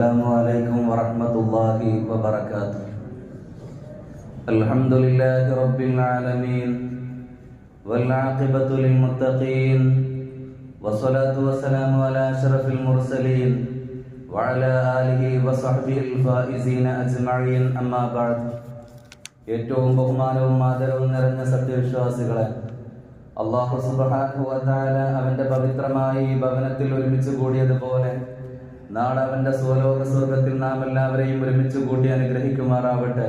Assalamualaikum warahmatullahi wabarakatuh. Alhamdulillahi rabbil alamin wal 'aqibatu lil muttaqin wassalatu wassalamu ala asyrafil mursalin wa ala alihi wa sahbihi al faizin ajma'in amma ba'd. ഏറ്റവും ബഹുമാനവും ആദരവും നിറഞ്ഞ സത്യവിശ്വാസികളെ, അല്ലാഹു സുബ്ഹാനഹു വ തആല അവന്റെ പവിത്രമായ ഈ ഭവനത്തിൽ ഒരുമിച്ച് കൂടിയതുപോലെ നാളെ അവന്റെ സ്വലോക സ്വർഗത്തിൽ നാം എല്ലാവരെയും ഒരുമിച്ച് കൂട്ടി അനുഗ്രഹിക്കുമാറാവട്ടെ.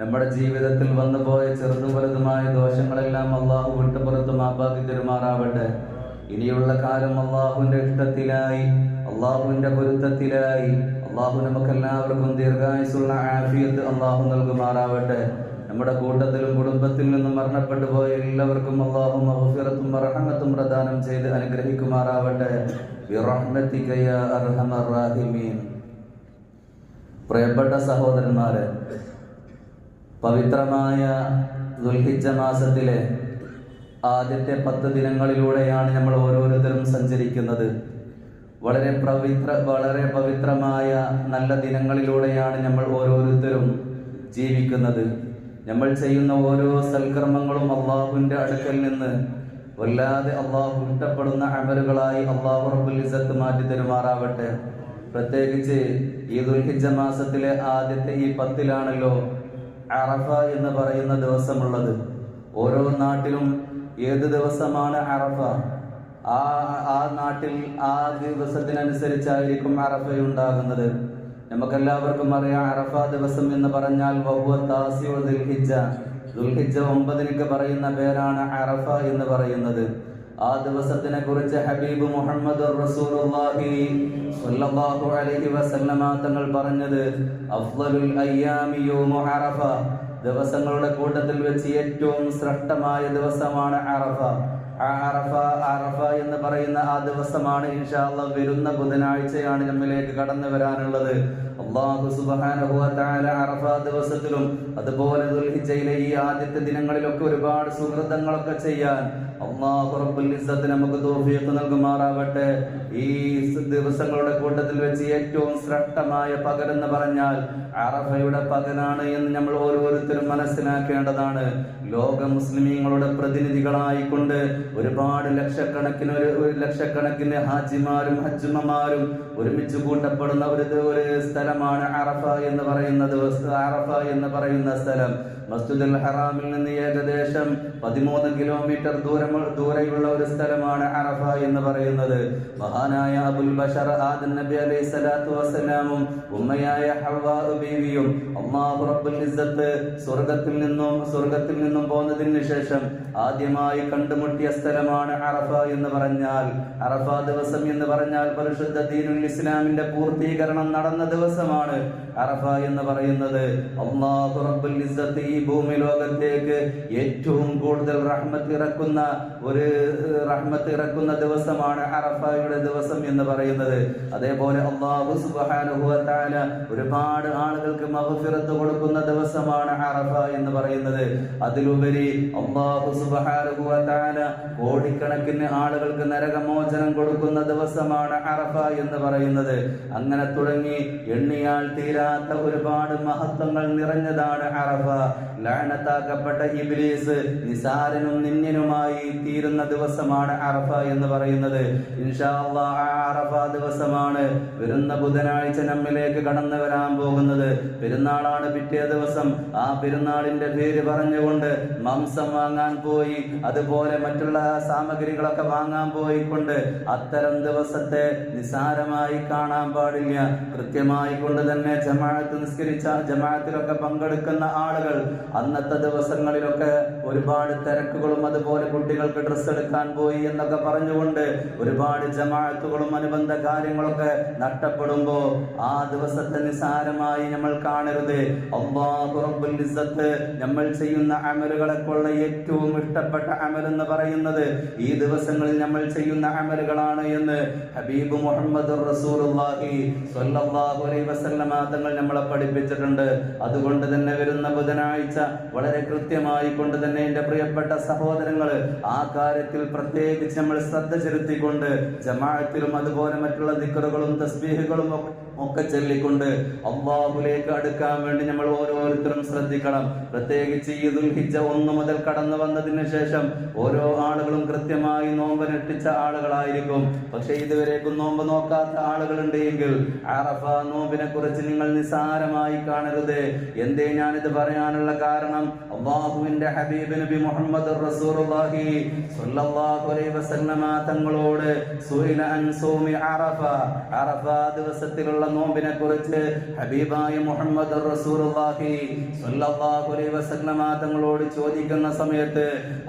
നമ്മുടെ ജീവിതത്തിൽ വന്നുപോയ ചെറുതും വലുതുമായ ദോഷങ്ങളെല്ലാം അള്ളാഹു വിട്ടുപുറത്ത് മാപ്പാക്കി തരുമാറാവട്ടെ. ഇനിയുള്ള കാലം അള്ളാഹുവിന്റെ ഇഷ്ടത്തിലായി, അള്ളാഹുവിന്റെ പൊരുത്തത്തിലായി അള്ളാഹു നമുക്കെല്ലാവർക്കും ദീർഘായുസ്സുള്ള ആഫിയത്ത് അള്ളാഹു നൽകുമാറാവട്ടെ. നമ്മുടെ കൂട്ടത്തിലും കുടുംബത്തിൽ നിന്നും മരണപ്പെട്ടു പോയ എല്ലാവർക്കും അള്ളാഹു മഗ്ഫിറത്തും റഹ്മത്തും പ്രദാനം ചെയ്ത് അനുഗ്രഹിക്കുമാറാവട്ടെ. ബിറഹ്മതിക യാ അർഹമർ റഹീമീൻ. പ്രിയപ്പെട്ട സഹോദരന്മാരെ, പവിത്രമായ ദുൽഹിജ്ജ മാസത്തിലെ ആദ്യത്തെ 10 ദിനങ്ങളിലൂടെയാണ് നമ്മൾ ഓരോരുത്തരും സഞ്ചരിക്കുന്നത്. വളരെ പവിത്രമായ നല്ല ദിനങ്ങളിലൂടെയാണ് നമ്മൾ ഓരോരുത്തരും ജീവിക്കുന്നത്. നമ്മൾ ചെയ്യുന്ന ഓരോ സൽക്കർമ്മങ്ങളും അള്ളാഹുവിന്റെ അടുക്കൽ നിന്ന് വല്ലാതെ അള്ളാഹു ഇഷ്ടപ്പെടുന്ന അമലുകളായി അള്ളാഹു റബ്ബുൽ ഇസ്സത്ത് മാറ്റി തരുമാറാവട്ടെ. പ്രത്യേകിച്ച് ഈ ദുൽഹിജ്ജ മാസത്തിലെ ആദ്യത്തെ ഈ 10-ലാണല്ലോ അറഫ എന്ന് പറയുന്ന ദിവസമുള്ളത്. ഓരോ നാട്ടിലും ഏത് ദിവസമാണ് അറഫ, ആ നാട്ടിൽ ആ ദിവസത്തിനനുസരിച്ചായിരിക്കും അറഫയുണ്ടാകുന്നത്. നമുക്കെല്ലാവർക്കും അറിയാം, അറഫ ദിവസം എന്ന് പറഞ്ഞാൽ ദുൽഹിജ്ജ 9 പറയുന്ന പേരാണ് അറഫ എന്ന് പറയുന്നത്. ആ ദിവസത്തിനെ കുറിച്ച് ഹബീബ് മുഹമ്മദ് റസൂലുള്ളാഹി സ്വല്ലല്ലാഹു അലൈഹി വസല്ലമ തങ്ങൾ പറഞ്ഞത്, അഫ്ളലുൽ അയ്യാമി യൗമു അറഫ, ദിവസങ്ങളുടെ കൂട്ടത്തിൽ വെച്ച് ഏറ്റവും ശ്രേഷ്ഠമായ ദിവസമാണ് അറഫ. അറഫ എന്ന് പറയുന്ന ആ ദിവസമാണ് ഇൻഷാ അല്ലാഹ് വരുന്ന ബുധനാഴ്ചയാണ് നമ്മിലേക്ക് കടന്നു വരാനുള്ളത്. അല്ലാഹു സുബ്ഹാനഹു വ തആല അറഫ ദിവസത്തിലും അതുപോലെ ദുൽഹിജ്ജയിലെ ഈ ആദ്യത്തെ ദിനങ്ങളിലൊക്കെ ഒരുപാട് സുകൃതങ്ങളൊക്കെ ചെയ്യാൻ അല്ലാഹു റബ്ബുൽ ഇസ്സത്ത് നമുക്ക് തൗഫീഖ് നൽകുമാറാവട്ടെ. ഈ ദിവസങ്ങളുടെ കൂട്ടത്തിൽ വെച്ച് ഏറ്റവും ശ്രേഷ്ഠമായ പകൽ എന്ന് പറഞ്ഞാൽ അറഫയുടെ പകലാണ് എന്ന് നമ്മൾ ഓരോരുത്തരും മനസ്സിലാക്കേണ്ടതാണ്. ലോക മുസ്ലിമീങ്ങളുടെ പ്രതിനിധികളായിക്കൊണ്ട് ഒരുപാട് ലക്ഷക്കണക്കിന് ഹാജിമാരും ഹജ്ജുമ്മമാരും ഒരുമിച്ച് കൂട്ടപ്പെടുന്ന ഒരു സ്ഥലമാണ് അറഫ എന്ന് പറയുന്ന സ്ഥലം. മസ്ജിദുൽ ഹറാമിൽ നിന്ന് ഏകദേശം 13 കിലോമീറ്റർ ദൂരെയുള്ള ഒരു സ്ഥലമാണ് അറഫ എന്ന് പറയുന്നത്. മഹാനായ അബുൽ ബശർ ആദം നബി അലൈഹി സ്വലാത്തു വസ്സലാമും ഉമ്മയായ ഹവ്വാ ബീവിയും അല്ലാഹു റബ്ബുൽ ഇസ്സത്ത് സ്വർഗ്ഗത്തിൽ നിന്നും പോന്നതിന് ശേഷം ആദ്യമായി കണ്ടുമുട്ടിയ സ്ഥലമാണ് അറഫ എന്ന് പറഞ്ഞാൽ. അറഫ ദിവസം എന്ന് പറഞ്ഞാൽ പരിശുദ്ധ ദീനുൽ ഇസ്ലാമിന്റെ പൂർത്തീകരണം നടന്ന ദിവസമാണ് അറഫ എന്ന് പറയുന്നത്. അല്ലാഹു റബ്ബുൽ ഇസ്സത്ത് ഈ ഭൂമി ലോകത്തേക്ക് ഏറ്റവും കൂടുതൽ റഹ്മത്ത് ഇറക്കുന്ന ദിവസമാണ് അറഫയുടെ ദിവസം എന്ന് പറയുന്നത്. അതേപോലെ അല്ലാഹു സുബ്ഹാനഹു വ തആല ഒരുപാട് ആളുകൾക്ക് മഗ്ഫിറത്ത് കൊടുക്കുന്ന ദിവസമാണ് അറഫ എന്ന് പറയുന്നത്. അതിലുപരി അല്ലാഹു സുബ്ഹാനഹു വ തആല കോടിക്കണക്കിന് ആളുകൾക്ക് നരകമോചനം കൊടുക്കുന്ന ദിവസമാണ് അറഫ എന്ന് പറയുന്നത്. അങ്ങനെ തുടങ്ങി എണ്ണിയാൽ തീരാത്ത ഒരുപാട് മഹത്വങ്ങൾ നിറഞ്ഞതാണ് അറഫ. ലഅനത്താക്കപ്പെട്ട ഇബ്ലീസ് നിസാരനും നിന്യനുമായി തീരുന്ന ദിവസമാണ് അറഫ എന്ന് പറയുന്നത്. ഇൻഷാ അല്ലാഹ് ആ അറഫ ദിവസമാണ് വരുന്ന ബുധനാഴ്ച നമ്മിലേക്ക് കടന്നു വരാൻ പോകുന്നത്. പെരുന്നാളാണ് പിറ്റേ ദിവസം. ആ പെരുന്നാളിന്റെ പേര് പറഞ്ഞുകൊണ്ട് മാംസം വാങ്ങാൻ പോയി, അതുപോലെ മറ്റുള്ള സാമഗ്രികളൊക്കെ വാങ്ങാൻ പോയിക്കൊണ്ട് അത്തരം ദിവസത്തെ നിസാരമായി കാണാൻ പാടില്ല. കൃത്യമായി കൊണ്ട് തന്നെ ജമാഅത്തിലൊക്കെ പങ്കെടുക്കുന്ന ആളുകൾ അന്നത്തെ ദിവസങ്ങളിലൊക്കെ ഒരുപാട് തിരക്കുകളും അതുപോലെ കുട്ടികൾക്ക് ഡ്രസ്സ് എടുക്കാൻ പോയി എന്നൊക്കെ പറഞ്ഞുകൊണ്ട് ഒരുപാട് ജമാഅത്തുകളും അനുബന്ധ കാര്യങ്ങളൊക്കെ നഷ്ടപ്പെടുമ്പോ ആ ദിവസത്തെ നിസാരമായി നമ്മൾ കാണരുത്. അല്ലാഹു റബ്ബുൽ ഇസ്സത്ത് നമ്മൾ ചെയ്യുന്ന അമലുകളെക്കുള്ള ഏറ്റവും ഇഷ്ടപ്പെട്ട അമൽ എന്ന് പറയുന്നത് ഈ ദിവസങ്ങളിൽ നമ്മൾ ചെയ്യുന്ന അമലുകളാണ് എന്ന് ഹബീബ് മുഹമ്മദ് റസൂലുള്ളാഹി സ്വല്ലല്ലാഹു അലൈഹി വസല്ലമ തങ്ങൾ നമ്മളെ പഠിപ്പിച്ചിട്ടുണ്ട്. അതുകൊണ്ട് തന്നെ വരുന്ന ബുധനാഴ്ച വളരെ കൃത്യമായി കൊണ്ട് തന്നെ എന്റെ പ്രിയപ്പെട്ട സഹോദരങ്ങൾ ആ കാര്യത്തിൽ പ്രത്യേകിച്ച് നമ്മൾ ശ്രദ്ധ ചെലുത്തിക്കൊണ്ട് ജമാഅത്തിലും അതുപോലെ മറ്റുള്ള ദിക്റുകളും തസ്ബീഹുകളും ഒക്കെ ചൊല്ലിക്കൊണ്ട് അല്ലാഹുവിലേക്ക് അടുക്കാൻ വേണ്ടി നമ്മൾ ഓരോരുത്തരും ശ്രദ്ധിക്കണം. പ്രത്യേകിച്ച് ഈ ദുൽഹിജ്ജ 1 മുതൽ കടന്നു വന്നതിന് ശേഷം ഓരോ ആളുകളും കൃത്യമായി നോമ്പനുഷ്ഠിച്ച ആളുകളായിരിക്കും. പക്ഷെ ഇതുവരേക്കും നോമ്പ് നോക്കാത്ത ആളുകളുണ്ട് എങ്കിൽ അറഫ നോമ്പിനെ കുറിച്ച് നിങ്ങൾ നിസ്സാരമായി കാണരുത്. എന്തേ ഞാനിത് പറയാനുള്ള കാരണം, അല്ലാഹുവിന്റെ ഹബീബ് നബി മുഹമ്മദ് റസൂലുള്ളാഹി സ്വല്ലല്ലാഹു അലൈഹി വസല്ലമ തങ്ങളോട് സുഇല അൻ സൗമി അറഫ, അറഫ ദിവസത്തിലുള്ള നോമ്പിനെ കുറിച്ച് ഹബീബായ മുഹമ്മദ് റസൂലുള്ളാഹി സ്വല്ലല്ലാഹു അലൈഹി വസല്ലമ തങ്ങളോട് ചോദിക്കുന്ന സമയത്ത്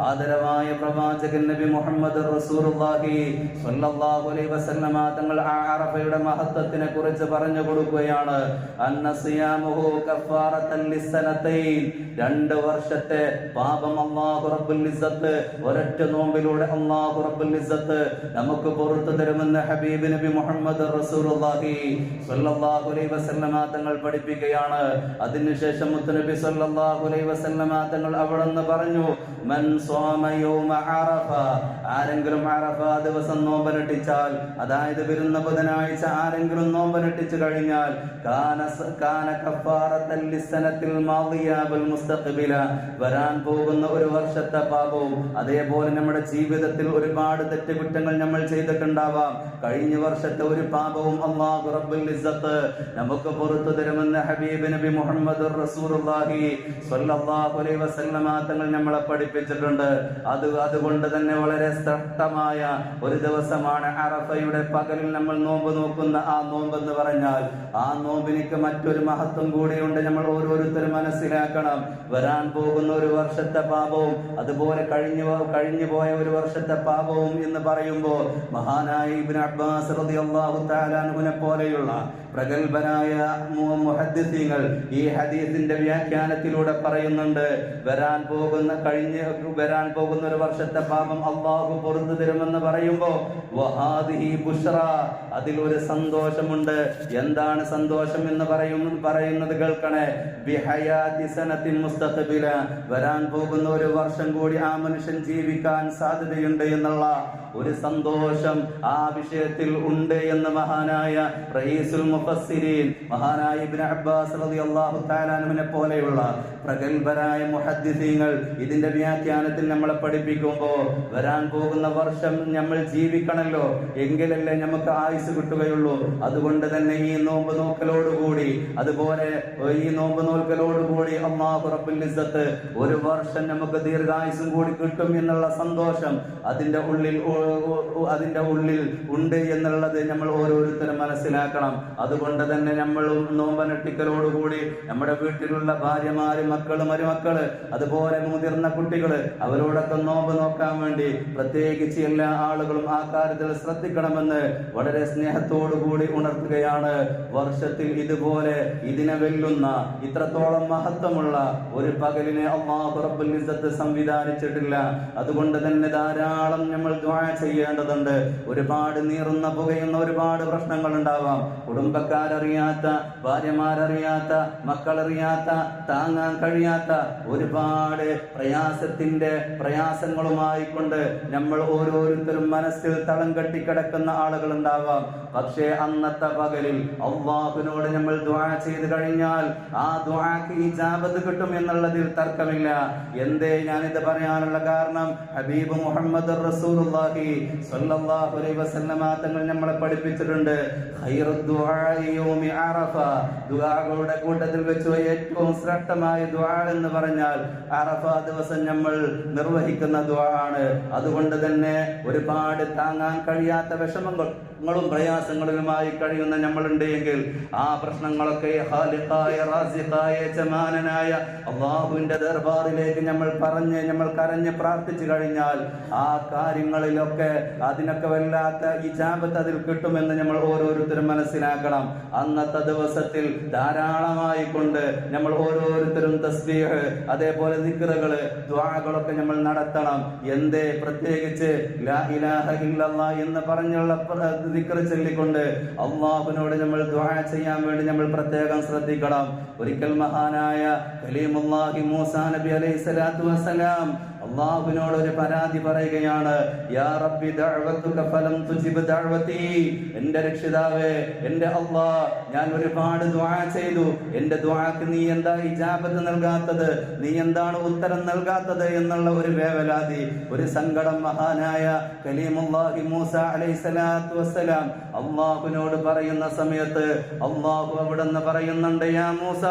ആദരവായ പ്രവാചകൻ നബി മുഹമ്മദ് റസൂലുള്ളാഹി സ്വല്ലല്ലാഹു അലൈഹി വസല്ലമ തങ്ങൾ അറഫയുടെ മഹത്വത്തിനെ കുറിച്ച് പറഞ്ഞു കൊടുക്കുകയാണ്. അന്ന സിയാമുഹു കഫാറത്തൻ ലിസ്സനതൈൻ, 2 വർഷത്തെ പാപം അല്ലാഹു റബ്ബുൽ ഇസ്സത്ത് ഒരൊറ്റ നോമ്പിലൂടെ അല്ലാഹു റബ്ബുൽ ഇസ്സത്ത് നമുക്ക് പുറത്തു തരുമെന്ന് ഹബീബ് നബി മുഹമ്മദ് റസൂലുള്ളാഹി സ്വല്ലല്ലാഹു അലൈഹി വസല്ലമ തങ്ങൾ പഠിപ്പിക്കുകയാണ്. അതിനുശേഷം മുത്തുനബി സ്വല്ലല്ലാഹു അലൈഹി വസല്ലമ തങ്ങൾ അവിടുന്ന് പറഞ്ഞു, മൻ സ്വമ യൗമ അറഫ, ആരെങ്കിലും അറഫ ദിവസം നോമ്പനുഷ്ഠിച്ചാൽ, അതായത് വരുന്ന ബുധനാഴ്ച ആരെങ്കിലും നോമ്പനുഷ്ഠിച്ചു കഴിഞ്ഞാൽ കാന കഫാറത്തൻ ലിസ്സനത്തിൽ മാദിയ വൽ മുസ്തഖ്ബില, വരാൻ പോകുന്ന ഒരു വർഷത്തെ പാപവും, അതേപോലെ നമ്മുടെ ജീവിതത്തിൽ ഒരുപാട് തെറ്റുകുറ്റങ്ങൾ നമ്മൾ ചെയ്തിട്ടുണ്ടാവാം, കഴിഞ്ഞ വർഷത്തെ ഒരു പാപവും അല്ലാഹു റബ്ബുൽ ഇസ്സത്ത് നമുക്ക് പുറത്തു തരുമെന്ന് ഹബീബ് നബി മുഹമ്മദ് റസൂലുള്ളാഹി സ്വല്ലല്ലാഹു അലൈഹി വസല്ലമ തങ്ങൾ നമ്മളെ പഠിപ്പിച്ചിട്ടുണ്ട്. അതുകൊണ്ട് തന്നെ വളരെ ശ്രേഷ്ഠമായ ഒരു ദിവസമാണ് അറഫയുടെ പകലിൽ നമ്മൾ നോമ്പ് നോക്കുന്ന ആ നോമ്പെന്ന് പറഞ്ഞാൽ. ആ നോമ്പിനിക്ക് മറ്റൊരു മഹത്വം കൂടിയുണ്ട്, നമ്മൾ ഓരോരുത്തരും മനസ്സിലാക്കണം. വരാൻ പോകുന്ന ഒരു വർഷത്തെ പാപവും അതുപോലെ കഴിഞ്ഞു പോയ ഒരു വർഷത്തെ പാപവും എന്ന് പറയുമ്പോൾ മഹാനായ ഇബ്നു അബ്ബാസ് റളിയല്ലാഹു തആല അൻഹുവിനെ പോലെയുള്ള പ്രഗൽഭനായ മുഹദ്ദിസീങ്ങൾ ഈ ഹദീസിന്റെ വ്യാഖ്യാനത്തിലൂടെ പറയുന്നുണ്ട്, വരാൻ പോകുന്ന ഒരു വർഷത്തെ പാപം അല്ലാഹു പുറത്തു തരുമെന്ന് പറയുമ്പോൾ വഹാദിഹി ബുശ്റ, അതിലൊരു സന്തോഷമുണ്ട്. എന്താണ് സന്തോഷം എന്ന് പറയുന്നത് കേൾക്കണേ. ബിഹയാതി സനത്തിൻ മുസ്തഖ്ബില, വരാൻ പോകുന്ന ഒരു വർഷം കൂടി ആ മനുഷ്യൻ ജീവിക്കാൻ സാധ്യതയുണ്ട് എന്നുള്ള ഒരു സന്തോഷം ആ വിഷയത്തിൽ ഉണ്ട് എന്ന് മഹാനായ റഈസുൽ മുഫസ്സിരീൻ മഹാനായ ഇബ്നു അബ്ബാസ് റളിയല്ലാഹു തആല അൻഹുവിനെ പോലെയുള്ള പ്രഗൽഭരായ മുഹദ്ദിസീങ്ങൾ ഇതിന്റെ വ്യാഖ്യാനത്തിൽ നമ്മളെ പഠിപ്പിക്കുമ്പോൾ വരാൻ പോകുന്ന വർഷം നമ്മൾ ജീവിക്കണമല്ലോ, എങ്കിലല്ലേ നമുക്ക് ആയുസ് കിട്ടുകയുള്ളൂ. അതുകൊണ്ട് തന്നെ ഈ നോമ്പ് നോക്കലോടുകൂടി അല്ലാഹു റബ്ബുൽ ഇസ്സത്ത് ഒരു വർഷം നമുക്ക് ദീർഘായുസും കൂടി കിട്ടും എന്നുള്ള സന്തോഷം അതിന്റെ ഉള്ളിൽ ഉണ്ട് എന്നുള്ളത് നമ്മൾ ഓരോരുത്തരും മനസ്സിലാക്കണം. അതുകൊണ്ട് തന്നെ നമ്മൾ നോമ്പനുഷ്ഠിക്കലോടുകൂടി നമ്മുടെ വീട്ടിലുള്ള ഭാര്യമാര്, മക്കള്, മരുമക്കള്, അതുപോലെ മുതിർന്ന കുട്ടികള്, അവരോടൊക്കെ നോമ്പ് നോക്കാൻ വേണ്ടി പ്രത്യേകിച്ച് എല്ലാ ആളുകളും ആ കാര്യത്തിൽ ശ്രദ്ധിക്കണമെന്ന് വളരെ സ്നേഹത്തോടുകൂടി ഉണർത്തുകയാണ്. വർഷത്തിൽ ഇതുപോലെ ഇതിനെ വെല്ലുന്ന ഇത്രത്തോളം മഹത്വമുള്ള ഒരു പകലിനെ അല്ലാഹു റബ്ബുൽ ഇസ്സത്ത് സംവിധാനിച്ചിട്ടില്ല. അതുകൊണ്ട് തന്നെ ധാരാളം നമ്മൾ ദുആ ചെയ്യേണ്ടതുണ്ട്. ഒരുപാട് നീറുന്ന പുകയുന്ന ഒരുപാട് പ്രശ്നങ്ങൾ ഉണ്ടാവാം. കുടുംബക്കാരറിയാത്ത, ഭാര്യമാരറിയാത്ത, മക്കളറിയാത്ത, താങ്ങാൻ കഴിയാത്ത ഒരുപാട് പ്രയാസങ്ങളുമായി കൊണ്ട് നമ്മൾ ഓരോരുത്തരും മനസ്സിൽ തളം കെട്ടിക്കിടക്കുന്ന ആളുകൾ ഉണ്ടാവാം. പക്ഷേ അന്നത്തെ പകലിൽ അല്ലാഹുവിനോട് നമ്മൾ ദുആ ചെയ്തു കഴിഞ്ഞാൽ ആ ദുആക്ക് ഇജാബത്ത് കിട്ടും എന്നുള്ളതിൽ തർക്കമില്ല. എന്തേ ഞാനിത് പറയാനുള്ള കാരണം, ഹബീബ് മുഹമ്മദ് റസൂലുള്ളാഹി സ്വല്ലല്ലാഹു അലൈഹി വസല്ലമ തങ്ങൾ നമ്മളെ പഠിപ്പിച്ചിട്ടുണ്ട്, ഖൈറു ദുആഇ യൗമി അറഫ, ദുആകളുടെ കൂട്ടത്തിൽ വെച്ച് ഏറ്റവും ശ്രേഷ്ഠമായ ദുആ എന്ന് പറഞ്ഞാൽ അറഫ ദിവസം നമ്മൾ നിർവഹിക്കുന്ന ദുആ ആണ്. അതുകൊണ്ട് തന്നെ ഒരുപാട് താങ്ങാൻ കഴിയാത്ത വിഷമങ്ങളും പ്രയാസങ്ങളുമായി കഴിയുന്ന നമ്മളുണ്ട് എങ്കിൽ ആ പ്രശ്നങ്ങളൊക്കെ ഖാലിഖായ റാസിഖായ യജമാനനായ അല്ലാഹുവിന്റെ ദർബാറിലേക്ക് നമ്മൾ കരഞ്ഞ് പ്രാർത്ഥിച്ചു കഴിഞ്ഞാൽ ആ കാര്യങ്ങളിലൊക്കെ അതിനൊക്കെ വല്ലാത്ത ഇജാബത്ത് അതിൽ കിട്ടുമെന്ന് നമ്മൾ ഓരോരുത്തരും മനസ്സിലാക്കണം. അന്നത്തെ ദിവസത്തിൽ ധാരാളമായി കൊണ്ട് നമ്മൾ ഓരോരുത്തരും തസ്ബീഹ്, അതേപോലെ ദിക്റുകള്, ദുആകളൊക്കെ നമ്മൾ നടത്തണം. എന്തേ പ്രത്യേകിച്ച് ലാ ഇലാഹ ഇല്ലല്ലാഹ് എന്ന് പറഞ്ഞുള്ള ദിക്ർ ചൊല്ലിക്കൊണ്ട് അല്ലാഹുവിനോട് നമ്മൾ ദുആ ചെയ്യാൻ വേണ്ടി നമ്മൾ പ്രത്യേകം ശ്രദ്ധിക്കണം. ഒരിക്കൽ മഹാനായ കലീമുല്ലാഹി മൂസാ നബി അലൈഹി സ്വലാത്തു വസ്സലാം അള്ളാഹുവിനോട് ഒരു പരാതി പറയുകയാണ്, യാ റബ്ബി ദഅവതുക ഫലം തുജിബ് ദഅവതി. എന്റെ രക്ഷിതാവേ, എന്റെ അല്ലാഹ്, ഞാൻ ഒരുപാട് ദുആ ചെയ്തു, എന്റെ ദുആക്ക് നീ എന്താ ഇജാബത്ത് നൽകാത്തത്, നീ എന്താണ് ഉത്തരം നൽകാത്തത് എന്നുള്ള ഒരു വേവലാതി, ഒരു സങ്കടം മഹാനായ കലീമുല്ലാഹി മൂസ അലൈഹിസ്സലാത്തു വസ്സലാം അള്ളാഹുവിനോട് പറയുന്ന സമയത്ത് അള്ളാഹു അവിടുന്ന് പറയുന്നുണ്ട്, യാ മൂസ,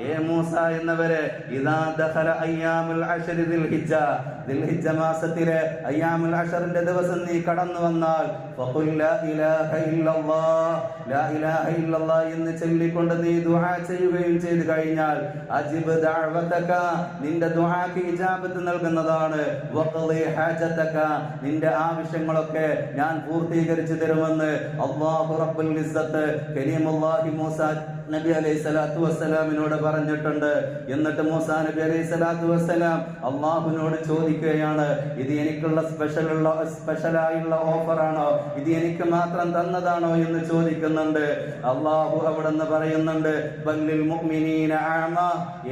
ഏ മൂസ എന്നവരെ, ഇദാ ദഖല അയ്യാമുൽ അശ്രി ദിൽഹിജ്ജ മാസത്തിലെ അയ്യാമുൽ അശ്റിന്റെ ദിവസം നീ കടന്നു വന്നാൽ ഫഖുൽ ലാ ഇലാഹ ഇല്ലല്ലാഹ്, ലാ ഇലാഹ ഇല്ലല്ലാഹ് എന്ന് ചൊല്ലിക്കൊണ്ട് നീ ദുആ ചെയ്യുകയും ചെയ്തു കഴിഞ്ഞാൽ അജിബ് ദഅവതക, നിന്റെ ദുആക്ക് ഇജാബത്ത് നൽകുന്നതാണ്, വഖളി ഹാജതക, നിന്റെ ആവശ്യങ്ങളൊക്കെ ഞാൻ പൂർത്തീകരിച്ചു തരുമെന്ന് അല്ലാഹു റബ്ബുൽ ഇസ്സത്ത് കലീമുല്ലാഹി മൂസ നബി അലൈഹി സ്വലാത്തു വസ്സലാമിനോട് പറഞ്ഞിട്ടുണ്ട്. എന്നിട്ട് മൂസാ നബി അലൈഹി സ്വലാത്തു വസ്സലാം അള്ളാഹുവിനോട് ചോദിക്കുകയാണ്, ഇത് എനിക്കുള്ള സ്പെഷ്യലായുള്ള ഓഫറാണോ, ഇത് എനിക്ക് മാത്രം തന്നതാണോ എന്ന് ചോദിക്കുന്നുണ്ട്. അള്ളാഹു അവിടെന്ന് പറയുന്നുണ്ട്, ബല്ലിൽ മുഅ്മിനീന അഅമ,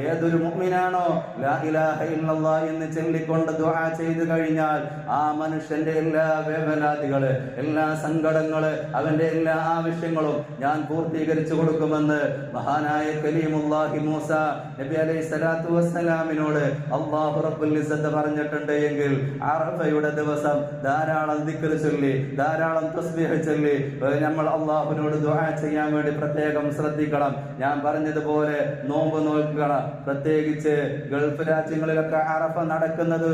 ഏതൊരു മുഅ്മിനാണോ ലാ ഇലാഹ ഇല്ലല്ലാഹ് എന്ന് ചൊല്ലിക്കൊണ്ട് ദുആ ചെയ്തു കഴിഞ്ഞാൽ ആ മനുഷ്യന്റെ എല്ലാ വേവലാതികള്, എല്ലാ സങ്കടങ്ങള്, അവന്റെ എല്ലാ ആവശ്യങ്ങളും ഞാൻ പൂർത്തീകരിച്ചു കൊടുക്കുമെന്ന് മഹാനായ കലീമുല്ലാഹി മൂസ നബി അലൈഹി സ്വലാത്തു വസ്സലാമിനോട് അല്ലാഹു റബ്ബുൽ ഇസ്സത്ത് പറഞ്ഞിട്ടുണ്ട് എങ്കിൽ അറഫയുടെ ദിവസം ധാരാളം ദിക്ർ ചൊല്ലി, ധാരാളം തസ്ബീഹ് ചൊല്ലി നമ്മൾ അല്ലാഹുവിനോട് ദുആ ചെയ്യാൻ വേണ്ടി പ്രത്യേകം ശ്രദ്ധിക്കണം. ഞാൻ പറഞ്ഞതുപോലെ നോമ്പ് നോക്കണം. പ്രത്യേകിച്ച് ഗൾഫ് രാജ്യങ്ങളിലൊക്കെ അറഫ നടക്കുന്നത്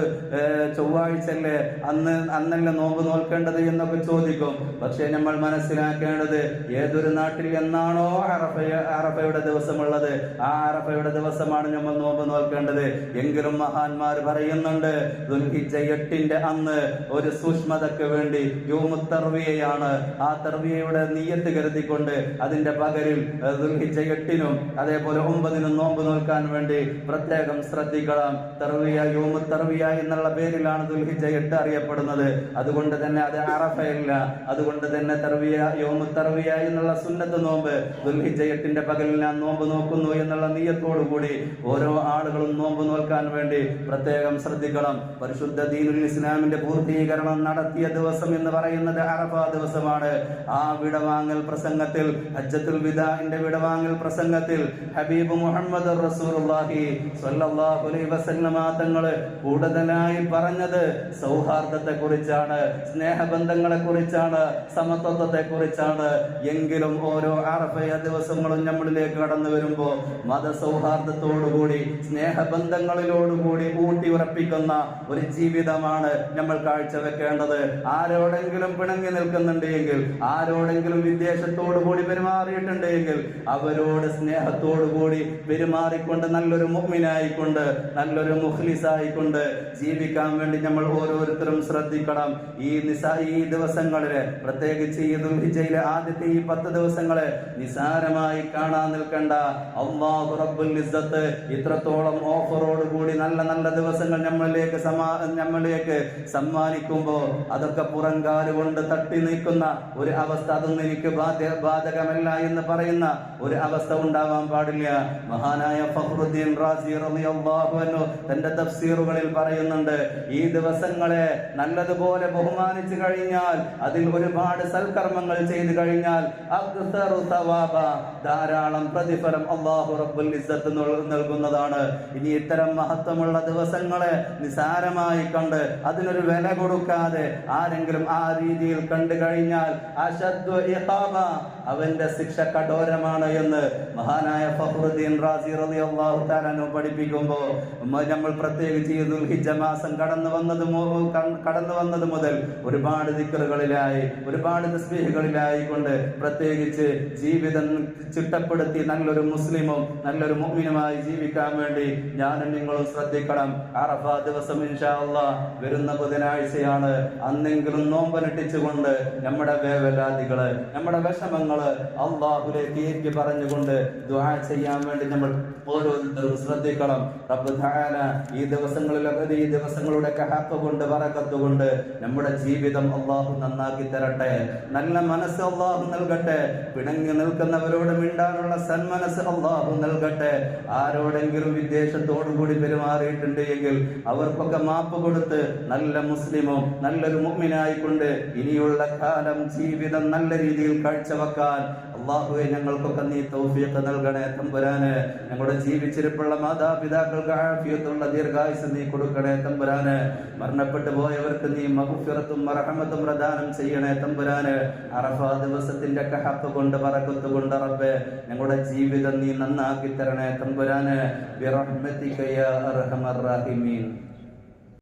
ചൊവ്വാഴ്ചല്ലേ, അന്നല്ല നോമ്പ് നോൽക്കേണ്ടത് എന്നൊക്കെ ചോദിക്കും. പക്ഷെ നമ്മൾ മനസ്സിലാക്കേണ്ടത്, ഏതൊരു നാട്ടിൽ എന്നാണോ അറഫയുടെ ദിവസമുള്ളത്, ആ അറഫയുടെ ദിവസമാണ് നമ്മൾ നോമ്പ് നോൽക്കേണ്ടത്. എങ്കിലും മഹാന്മാർ പറയുന്നുണ്ട്, ദുൽഹിജ്ജ 8 അന്ന് ഒരു സൂക്ഷ്മതയ്ക്ക് വേണ്ടി യൗമുത് തർവിയയാണ്, ആ തർവിയയുടെ നിയ്യത്ത് കരുതിക്കൊണ്ട് അതിന്റെ പകലിൽ ദുൽഹിജ്ജ 8 അതേപോലെ 9 നോമ്പ് നോൽക്കാൻ വേണ്ടി പ്രത്യേകം ശ്രദ്ധിക്കണം. തർവിയ, യൗമുത് തർവിയ എന്നുള്ള പേരിലാണ് ദുൽഹിജ്ജ 8 അറിയപ്പെടുന്നത്. അതുകൊണ്ട് തന്നെ അത് അറഫയല്ല. അതുകൊണ്ട് തന്നെ തർവിയ, യൗമുത് തർവിയ എന്നുള്ള സുന്നത്ത് നോമ്പ് ദുൽഹിജ്ജ 8 പകലിൽ ഞാൻ നോമ്പ് നോക്കുന്നു എന്നുള്ള നിയ്യത്തോടുകൂടി ഓരോ ആളുകളും നോമ്പ് നോൽക്കാൻ വേണ്ടി പ്രത്യേകം ശ്രദ്ധിക്കണം. പരിശുദ്ധ ദീനുൽ ഇസ്ലാമിന്റെ പൂർത്തീകരണം നടത്തിയ ദിവസം എന്ന് പറയുന്നത് അറഫ ദിവസമാണ്. ആ വിടവാങ്ങൽ പ്രസംഗത്തിൽ, ഹജ്ജത്തുൽ വിദാഇന്റെ വിടവാങ്ങൽ പ്രസംഗത്തിൽ ഹബീബ് മുഹമ്മദ് റസൂലുള്ളാഹി സ്വല്ലല്ലാഹു അലൈഹി വസല്ലമ തങ്ങൾ കൂടുതലായി പറഞ്ഞത് സൗഹാർദ്ദത്തെ കുറിച്ചാണ്, സ്നേഹബന്ധങ്ങളെ കുറിച്ചാണ്, സമത്വത്തെ കുറിച്ചാണ്. എങ്കിലും ഓരോ അറഫ ദിവസങ്ങളും നമ്മളിലേക്ക് കടന്നു വരുമ്പോ മതസൗഹാർദ്ദത്തോടുകൂടി, സ്നേഹബന്ധങ്ങളിലോടുകൂടി ഊട്ടി ഉറപ്പിക്കുന്ന ഒരു ജീവിതമാണ് നമ്മൾ കാഴ്ചവെക്കേണ്ടത്. ആരോടെങ്കിലും പിണങ്ങി നിൽക്കുന്നുണ്ടെങ്കിൽ, ആരോടെങ്കിലും വിദ്വേഷത്തോടുകൂടി പെരുമാറിയിട്ടുണ്ടെങ്കിൽ അവരോട് സ്നേഹത്തോടുകൂടി പെരുമാറിക്കൊണ്ട് നല്ലൊരു മുഅ്മിനായിക്കൊണ്ട്, നല്ലൊരു മുഖ്ലിസായിക്കൊണ്ട് ജീവിക്കാൻ വേണ്ടി നമ്മൾ ഓരോരുത്തരും ശ്രദ്ധിക്കണം. ഈ ദിവസങ്ങളില്, പ്രത്യേകിച്ച് ഈ ദുൽഹിജ്ജയിലെ ആദ്യത്തെ ഈ 10 ദിവസങ്ങളെ നിസാരമായി കാണാൻ നിൽക്കണ്ട. അല്ലാഹു റബ്ബുൽ ഇസ്സത്ത് ഇത്രത്തോളം ഓഫറോട് കൂടി നല്ല നല്ല ദിവസങ്ങൾ നമ്മളിലേക്ക് സമ്മാനിക്കുമ്പോ അതൊക്കെ പുറംകാല് കൊണ്ട് തട്ടി നീക്കുന്ന ഒരു അവസ്ഥ, അതൊന്നും എനിക്ക് ബാധകമല്ല എന്ന് പറയുന്ന ഒരു അവസ്ഥ ഉണ്ടാവാൻ പാടില്ല. മഹാനായ ഫഖ്റുദ്ദീൻ റാസി റളിയല്ലാഹു അൻഹു തന്റെ തഫ്സീറുകളിൽ പറയുന്നുണ്ട്, ഈ ദിവസങ്ങളെ നല്ലതുപോലെ ബഹുമാനിച്ചു കഴിഞ്ഞാൽ, അതിൽ ഒരുപാട് സൽക്കർമ്മങ്ങൾ ചെയ്തു കഴിഞ്ഞാൽ ധാരാളം പ്രതിഫലം അല്ലാഹു റബ്ബുൽ ഇസ്സത്ത് നൽകുന്നതാണ്. ഇനി ഇത്തരം മഹത്വമുള്ള ദിവസങ്ങളെ നിസാരമായി കണ്ട് അതിനൊരു വില കൊടുക്കാതെ ആരെങ്കിലും ആ രീതിയിൽ കണ്ടു കഴിഞ്ഞാൽ അശദ്ദു ഇഖാബ, അവന്റെ ശിക്ഷ കഠോരമാണ് എന്ന് മഹാനായ ഫഖ്റുദ്ദീൻ റാസി റളിയല്ലാഹു തആല പഠിപ്പിക്കുമ്പോൾ നമ്മൾ പ്രത്യേകിച്ച് ദുൽഹിജ്ജ മാസം കടന്നു വന്നത് മുതൽ ഒരുപാട് ദിക്റുകളിലായി, ഒരുപാട് തസ്ബീഹുകളിലായി കൊണ്ട് പ്രത്യേകിച്ച് ജീവിതം ചിട്ടപ്പെടുത്തി നല്ലൊരു മുസ്ലിമും നല്ലൊരു മുഅ്മിനുമായി ജീവിക്കാൻ വേണ്ടി ഞാനും നിങ്ങളും ശ്രദ്ധിക്കണം. അറഫ ദിവസം ഇൻഷാ അല്ലാഹ് വരുന്ന ബുധനാഴ്ചയാണ്. അന്നെങ്കിലും നോമ്പനുഷ്ഠിച്ചുകൊണ്ട് നമ്മുടെ വേവലാതികള്, നമ്മുടെ വിഷമങ്ങൾ ദിവസങ്ങൾ അള്ളാഹുലേക്ക് ഏറ്റി പറഞ്ഞുകൊണ്ട് ദുആ ചെയ്യാൻ വേണ്ടി നമ്മൾ ഓരോരുത്തരും ശ്രദ്ധിക്കണം. റബ്ബ് തആല ഈ ദിവസങ്ങളിലൊക്കെ ഈ ദിവസങ്ങളുടെ ഹഖ് കൊണ്ട് ബറകത്ത് കൊണ്ട് നമ്മുടെ ജീവിതം അള്ളാഹു നന്നാക്കി തരട്ടെ. നല്ല മനസ്സ് അള്ളാഹു നൽകട്ടെ. പിണങ്ങി നിൽക്കുന്നവരോട് മിണ്ടാനുള്ള സന്മനസ് അള്ളാഹു നൽകട്ടെ. ആരോടെങ്കിലും വിദ്വേഷത്തോടു കൂടി പെരുമാറിയിട്ടുണ്ട് എങ്കിൽ അവർക്കൊക്കെ മാപ്പ് കൊടുത്ത് നല്ല മുസ്ലിമും നല്ലൊരു മുഅ്മിനായിക്കൊണ്ട് ഇനിയുള്ള കാലം ജീവിതം നല്ല രീതിയിൽ കാഴ്ചവെക്കാൻ അല്ലാഹുവേ ഞങ്ങൾക്കൊക്കെ നീ തൗഫീഖ് നൽകണേ തമ്പുരാനെ. ഞങ്ങളുടെ ജീവിച്ചിരിപ്പുള്ള മാതാപിതാക്കൾക്ക് ആഫിയത്തുള്ള ദീർഘായുസ് നീ കൊടുക്കണേ തമ്പുരാനെ. മരണപ്പെട്ടു പോയവർക്ക് നീ മഗ്ഫിറത്തും മർഹമത്തും പ്രദാനം ചെയ്യണേ തമ്പുരാനെ. അറഫാ ദിവസത്തിന്റെ ഹഖ് കൊണ്ട് ബറകത്ത് കൊണ്ട് റബ്ബേ ഞങ്ങളുടെ ജീവിതം നീ നന്നാക്കി തരണേ തമ്പുരാനെ. ബിറഹ്മതിക യാ അർഹമർ റഹീമീൻ.